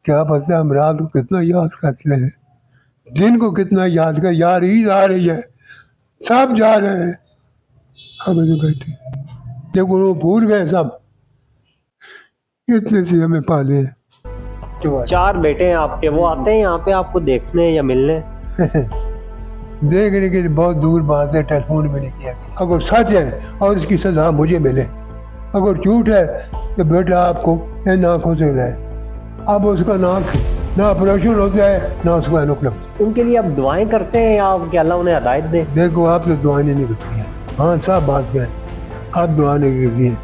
کیا پتہ ہم رات کو کتنا یاد کرتے ہیں، دن کو کتنا یاد کر. یار عید آ رہی ہے، سب جا رہے ہیں، ہمیں تو بیٹھے لیکن وہ بھول گئے سب. اتنے سے ہمیں پالے ہیں. 4 بیٹے ہیں آپ کے، وہ آتے ہیں یہاں پہ آپ کو دیکھنے یا ملنے؟ دیکھنے کی بہت دور بات ہے، ٹیلی فون بھی نہیں کیا. اگر سچ ہے اور اس کی سزا مجھے ملے، اگر جھوٹ ہے تو بیٹا آپ کو ان آنکھوں سے لائے. اب اس کا نہ آپریشن ہوتا ہے نہ اس کا نقل. ان کے لیے آپ دعائیں کرتے ہیں یا کہ اللہ انہیں ہدایت دے؟ دیکھو آپ تو دعائیں نہیں کرتی ہیں، ہاں صاحب بات کیا ہے، آپ دعا نہیں کرتی ہیں.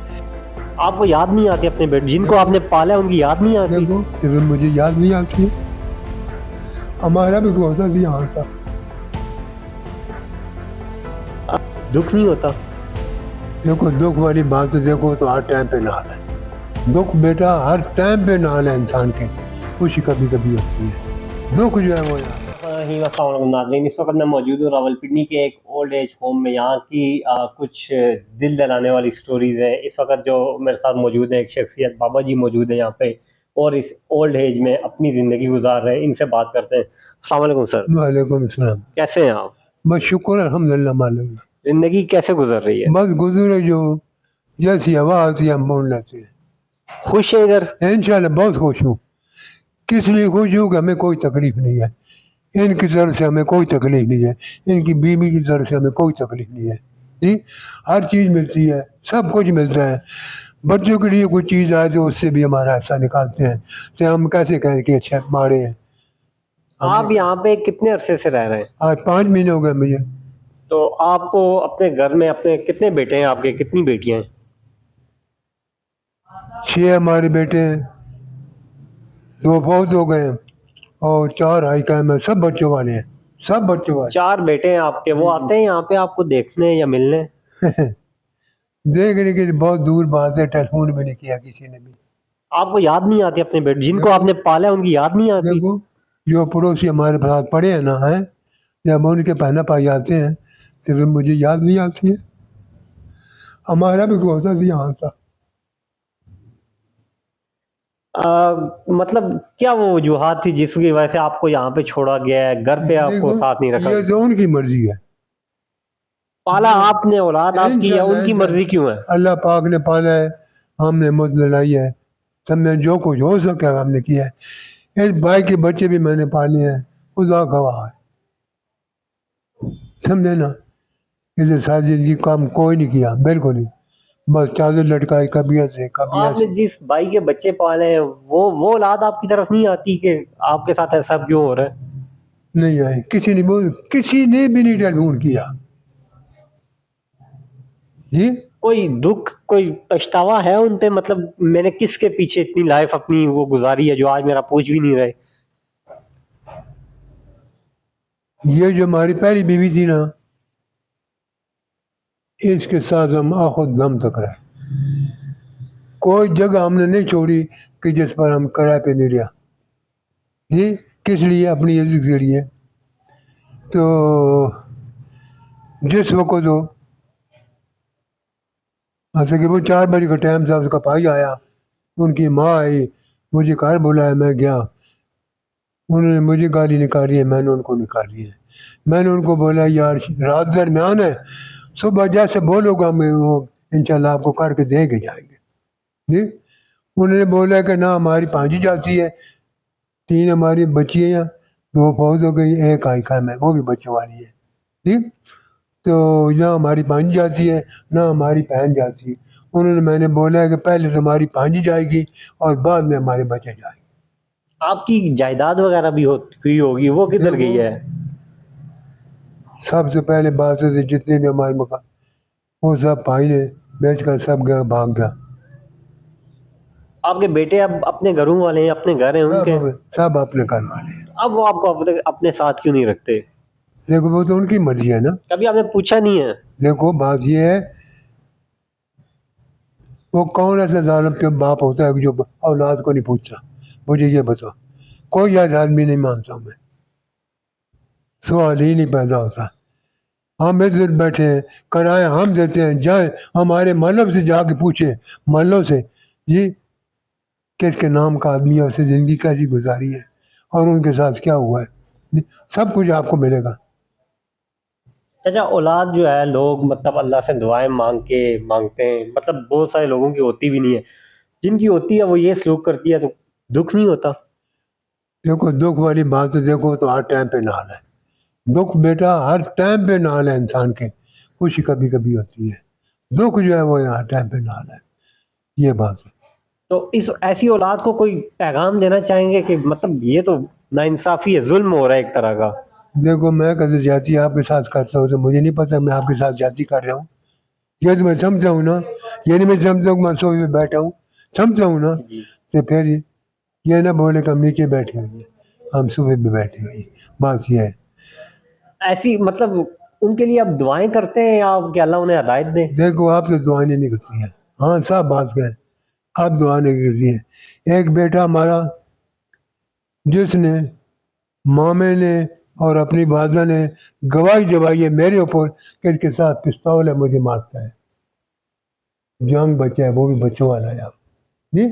آپ کو یاد نہیں آتی اپنے بیٹے جن کو آپ نے پالا ہے، ان کی یاد نہیں آتی؟ دیکھو پھر مجھے یاد نہیں آتی. ہمارا بھی ہوتا تھا یہاں کا. دکھ نہیں ہوتا؟ دیکھو دکھ والی بات تو دیکھو تو ہر ٹائم پہ نہ ہے. دکھ بیٹا ہر ٹائم پہ نہ ہے انسان کے، خوشی کبھی کبھی ہوتی ہے، دکھ جو ہے وہ یہاں. السلام علیکم ناظرین، اس وقت میں موجود ہوں راولپنڈی کے ایک اولڈ ایج ہوم میں. یہاں کی کچھ دل دلانے والی سٹوریز ہیں. اس وقت جو میرے ساتھ موجود ہے ایک شخصیت بابا جی موجود ہیں یہاں پہ، اور اس اولڈ ایج میں اپنی زندگی گزار رہے ہیں. ان سے بات کرتے ہیں. السلام علیکم سر. وعلیکم السلام. کیسے ہیں آپ؟ بس شکر الحمدللہ مالک. زندگی کیسے گزر رہی ہے؟ بس گزرے جو جیسی ہوا آتی ہے ہم بول لیتے ہیں. خوش ہے ادھر؟ انشاءاللہ بہت خوش ہوں. کس لیے خوش ہوں کہ ہمیں کوئی تکلیف نہیں ہے. ان کی طرف سے ہمیں کوئی تکلیف نہیں ہے، ان کی بیوی کی طرف سے ہمیں کوئی تکلیف نہیں ہے. جی ہر چیز ملتی ہے، سب کچھ ملتا ہے. بچوں کے لیے کوئی چیز آئے تو اس سے بھی ہمارا حصہ نکالتے ہیں. تو ہم کیسے کہیں کہ اچھا مارے ہیں. آپ یہاں پہ کتنے عرصے سے رہ رہے ہیں؟ آج 5 مہینے ہو گئے مجھے. تو آپ کو اپنے گھر میں اپنے کتنے بیٹے ہیں آپ کے، کتنی بیٹیاں ہیں؟ 6 ہمارے بیٹے ہیں، 2 فوت ہو گئے ہیں اور 4 ہائی قائم ہیں. سب بچوں والے ہیں، سب بچوں والے. 4 بیٹے ہیں آپ کے، وہ آتے ہیں یہاں پہ آپ کو دیکھنے یا ملنے؟ دیکھنے کی بہت دور بات ہے، ٹیلی فون بھی نہیں کیا کسی نے بھی. آپ کو یاد نہیں آتی اپنے بیٹے جن کو آپ نے پالا ہے، ان کی یاد نہیں آتی؟ دیکھو جو پڑوسی ہمارے ساتھ پڑے ہیں نا ہیں، جب ان کے پہنا پائی آتے ہیں تو پھر مجھے یاد نہیں آتی ہے. ہمارا بھی ہوتا تھا یہاں کا. مطلب کیا وہ وجوہات تھی جس کی وجہ سے آپ کو یہاں پہ چھوڑا گیا ہے، گھر پہ آپ کو ساتھ نہیں رکھا؟ یہ تو ان کی مرضی ہے. پالا آپ نے، اولاد آپ کی، یا ان کی مرضی کیوں ہے؟ اللہ پاک نے پالا ہے، ہم نے مت لڑائی ہے، سب میں جو کچھ ہو سکا ہم نے کیا ہے. اس بھائی کے بچے بھی میں نے پالے ہیں، خدا گواہ ہے. سمجھے نا، اس ساری زندگی کام کوئی نہیں کیا، بالکل نہیں. بس چادر لٹکائی کبھی ایسے کبھی آپ نے ایسے. جس بھائی کے بچے پالے ہیں وہ اولاد آپ کی طرف نہیں آتی کہ آپ کے ساتھ ایسا کیوں ہو رہا ہے؟ نہیں آئے، کسی نے بھی نہیں ٹیلیفون کیا. جی کوئی دکھ، کوئی پچھتاوا ہے ان پہ؟ مطلب میں نے کس کے پیچھے اتنی لائف اپنی وہ گزاری ہے جو آج میرا پوچھ بھی نہیں رہے؟ یہ جو ہماری پہلی بیوی تھی نا، اس کے ساتھ ہم آخر دم تک رہے. کوئی جگہ ہم نے نہیں چھوڑی کہ جس پر ہم کرائے پہ نہیں رہا. جی کس لیے؟ اپنی عزت کے لیے. تو جس وقت ہو ایسے کہ وہ 4 بجے کا ٹائم تھا، اس کا بھائی آیا، ان کی ماں آئی، مجھے گھر بلایا، میں گیا. انہوں نے مجھے گالی نکالی ہے، میں نے ان کو نکالی ہے. میں نے ان کو بولا یار رات درمیان ہے، صبح جیسے بولو گا میں وہ انشاءاللہ آپ کو کر کے دے کے جائیں گے. جی انہوں نے بولا کہ نہ ہماری پانجی جاتی ہے، 3 ہماری بچی ہیں، 2 فوت ہو گئی، 1 آئی قائم ہے، وہ بھی بچوں والی ہے. ٹھیک تو نہ ہماری پانجی جاتی ہے نہ ہماری بہن جاتی ہے. انہوں نے میں نے بولا کہ پہلے تو ہماری پانجی جائے گی اور بعد میں ہمارے بچے جائیں گے. آپ کی جائیداد وغیرہ بھی ہوئی ہوگی، وہ کدھر گئی ہے؟ سب سے پہلے بات سے جتنے بھی ہمارے مکان وہ سب بھائی نے بیچ کر سب گیا، بھاگ گیا. آپ کے بیٹے اب اپنے گھروں والے ہیں، اپنے گھر ہیں ان کے؟ سب اپنے گھر والے ہیں. اب وہ آپ کو اپنے ساتھ کیوں نہیں رکھتے؟ دیکھو وہ تو ان کی مرضی ہے نا. کبھی آپ نے پوچھا نہیں ہے؟ دیکھو بات یہ ہے، وہ کون ایسا ظالم کے باپ ہوتا ہے جو اولاد کو نہیں پوچھتا؟ مجھے یہ بتاؤ. کوئی ایسا آدمی نہیں مانتا ہوں میں، سوال ہی نہیں پیدا ہوتا. ہم ادھر بیٹھے ہیں، کرائے ہم دیتے ہیں، جائیں ہمارے محلوں سے جا کے پوچھیں، محلوں سے. جی کس کے نام کا آدمی ہے, اسے زندگی کیسی گزاری ہے اور ان کے ساتھ کیا ہوا ہے, سب کچھ آپ کو ملے گا. چچا اولاد جو ہے لوگ مطلب اللہ سے دعائیں مانگتے ہیں, مطلب بہت سارے لوگوں کی ہوتی بھی نہیں ہے, جن کی ہوتی ہے وہ یہ سلوک کرتی ہے تو دکھ نہیں ہوتا؟ دیکھو دکھ والی بات تو دیکھو تو ہر ٹائم پہ نال ہے. دکھ بیٹا ہر ٹائم پہ نال ہے انسان کے, خوشی کبھی کبھی ہوتی ہے, دکھ جو ہے وہ ہر ٹائم پہ نال ہے, یہ بات ہے. تو اس ایسی اولاد کو کوئی پیغام دینا چاہیں گے کہ مطلب یہ تو ناانصافی ہے, ظلم ہو رہا ہے ایک طرح کا؟ دیکھو میں کبھی زیادتی آپ کے ساتھ کرتا ہوں تو مجھے نہیں پتا میں آپ کے ساتھ زیادتی کر رہا ہوں, یہ تو میں سمجھتا ہوں نا, یہ نہیں میں سمجھتا ہوں کہ میں سوچ میں بیٹھا ہوں, سمجھتا ہوں نا, جی. تو پھر یہ نہ بولے کہ ہم نیچے بیٹھے ہوئے ہیں, ہم صبح بھی بیٹھے ہوئے ہیں, بات یہ ہے. ایسی مطلب ان کے لیے آپ دعائیں کرتے ہیں یا کہ اللہ انہیں ہدایت دے؟ دیکھو آپ تو دعائیں نہیں نکلتی ہیں, ہاں صاحب بات کہیں, آپ دعا نہیں کرتی ہیں. ایک بیٹا ہمارا جس نے مامے نے اور اپنی والدہ نے گواہی دوائی ہے میرے اوپر کہ اس کے ساتھ پستول ہے, مجھے مارتا ہے, جنگ بچہ ہے, وہ بھی بچوں والا ہے. آپ جی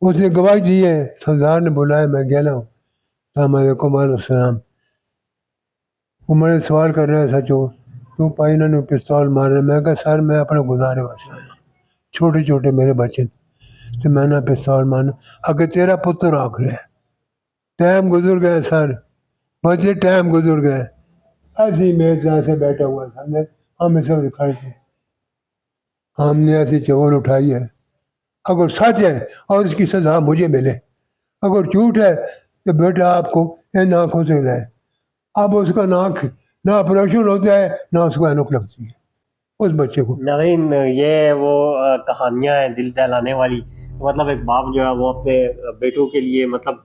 اس نے گواہی دی ہے, سردار نے بلایا, میں گیا ہوں, السلام علیکم وعلیکم السلام. وہ میرے سوال کر رہے ہیں سچو تو پائی نے پستول مار رہے, میں کہا سر میں اپنے گزارے واسطے آیا, چھوٹے چھوٹے میرے بچے, تو میں نے پستول مارنا اگر تیرا پتر آخ رہا ہے, ٹائم گزر گیا سر, بچے ٹائم گزر گئے, ایسے ہی میرے جہاں سے بیٹھا ہوا تھا, ہم اسے کھڑے تھے, ہم نے ایسی چول اٹھائی ہے, اگر سچ ہے اور اس کی سزا مجھے ملے, اگر جھوٹ ہے تو بیٹا آپ کو ان آنکھوں سے لائے. اب اس کا نہ آپریشن ہوتا ہے نہ اس کو اینک لگتی ہے اس بچے کو. ناظرین یہ وہ کہانیاں ہیں دل دہلانے والی, مطلب ایک باپ جو ہے وہ اپنے بیٹوں کے لیے مطلب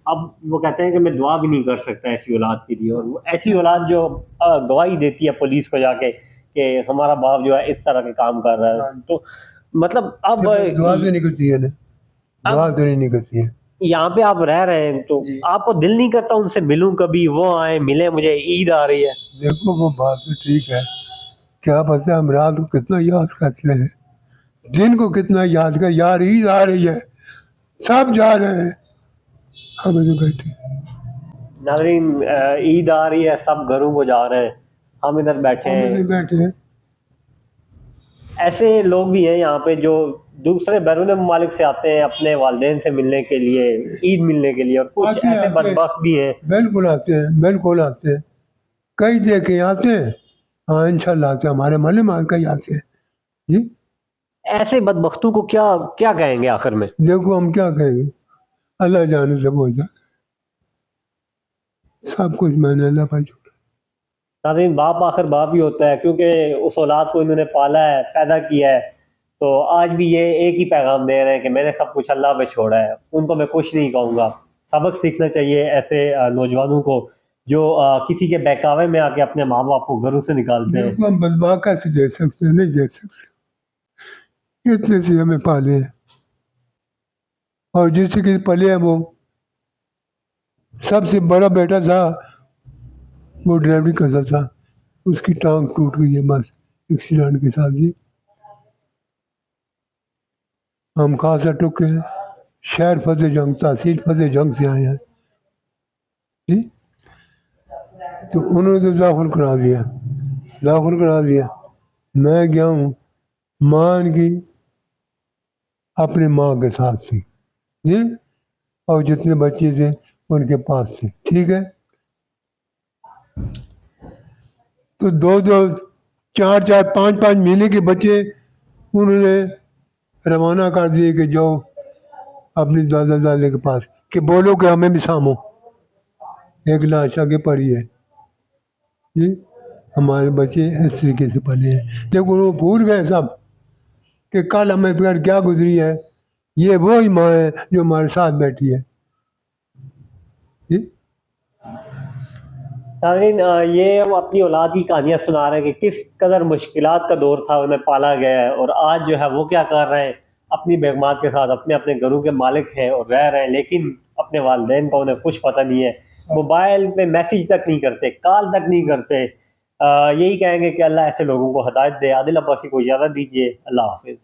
اب وہ کہتے ہیں کہ میں دعا بھی نہیں کر سکتا ایسی اولاد کے لیے, اور وہ ایسی اولاد جو گواہی دیتی ہے پولیس کو جا کے کہ ہمارا باپ جو ہے اس طرح کے کام کر رہا ہے, تو مطلب اب دعا تو نکلتی ہے نا, دعا تو نہیں نکلتی ہے. یہاں پہ آپ رہ رہے ہیں تو آپ کو دل نہیں کرتا ان سے ملوں کبھی, وہ آئیں ملے, مجھے عید آ رہی ہے. دیکھو وہ بات تو ٹھیک ہے, کیا پتہ ہم رات کو کتنا یاد کرتے ہیں, دن کو کتنا یاد کر, یار عید آ رہی ہے, سب جا رہے ہیں, ہم ادھر بیٹھے. ناظرین عید آ رہی ہے, سب گھروں کو جا رہے ہیں, ہم ادھر بیٹھے ہم ہیں. ادھر بیٹھے ہیں. ایسے لوگ بھی ہیں یہاں پہ جو دوسرے بیرون ممالک سے آتے ہیں اپنے والدین سے ملنے کے لیے, عید ملنے کے لیے, اور کچھ آتے ہیں ایسے آتے ہیں, بدبخت بھی ہیں. بالکل آتے ہیں, بالکل آتے ہیں, کئی دیکھے آتے ہیں, ہاں انشاءاللہ آتے ہیں, ہمارے محلے میں کئی آتے ہیں. جی ایسے بدبختوں کو کیا کہیں گے آخر میں؟ دیکھو ہم کیا کہیں گے, اللہ جانے سے ہو جائے, سب کچھ میں نے اللہ پر چھوڑا. ناظرین باپ آخر باپ ہی ہوتا ہے, کیونکہ اس اولاد کو انہوں نے پالا ہے, پیدا کیا ہے, تو آج بھی یہ ایک ہی پیغام دے رہے ہیں کہ میں نے سب کچھ اللہ پہ چھوڑا ہے. ان کو میں کچھ نہیں کہوں گا, سبق سیکھنا چاہیے ایسے نوجوانوں کو جو کسی کے بہکاوے میں آ کے اپنے ماں باپ کو گھروں سے نکالتے ہیں. دیکھو ہم بدوا کیسے دے سکتے ہیں, نہیں دے سکتے, اتنے سے ہمیں پالے ہیں, اور جس کے پلے ہیں وہ سب سے بڑا بیٹا تھا, وہ ڈرائیوری کرتا تھا, اس کی ٹانگ ٹوٹ گئی ہے بس ایکسیڈنٹ کے ساتھ. جی ہم کہاں سے ٹکے ہیں, شہر فتح جنگ, تحصیل فتح جنگ سے آئے ہیں. جی تو انہوں نے تو داخل کرا دیا, میں گیا ہوں, ماں ان کی اپنی ماں کے ساتھ تھی, جی, اور جتنے بچے تھے ان کے پاس تھے, ٹھیک ہے. تو 2 4 5 مہینے کے بچے انہوں نے روانہ کر دیے کہ جاؤ اپنی دادا دادے کے پاس, کہ بولو کہ ہمیں بھی سامو, ایک لاش آگے پڑی ہے. جی ہمارے بچے اس طریقے سے پلے ہیں, لیکن وہ بھول گئے سب کہ کل ہمیں پھر کیا گزری ہے, یہ وہی ماں ہے جو ہمارے ساتھ بیٹھی ہے. جی ناظرین یہ ہم اپنی اولاد کی کہانیاں سنا رہے ہیں کہ کس قدر مشکلات کا دور تھا, انہیں پالا گیا ہے, اور آج جو ہے وہ کیا کر رہے ہیں, اپنی بیگمات کے ساتھ اپنے اپنے گھروں کے مالک ہیں اور رہ رہے ہیں, لیکن اپنے والدین کا انہیں کچھ پتہ نہیں ہے, موبائل پہ میسیج تک نہیں کرتے, کال تک نہیں کرتے. یہی کہیں گے کہ اللہ ایسے لوگوں کو ہدایت دے. عادل عباسی کو اجازت دیجیے, اللہ حافظ.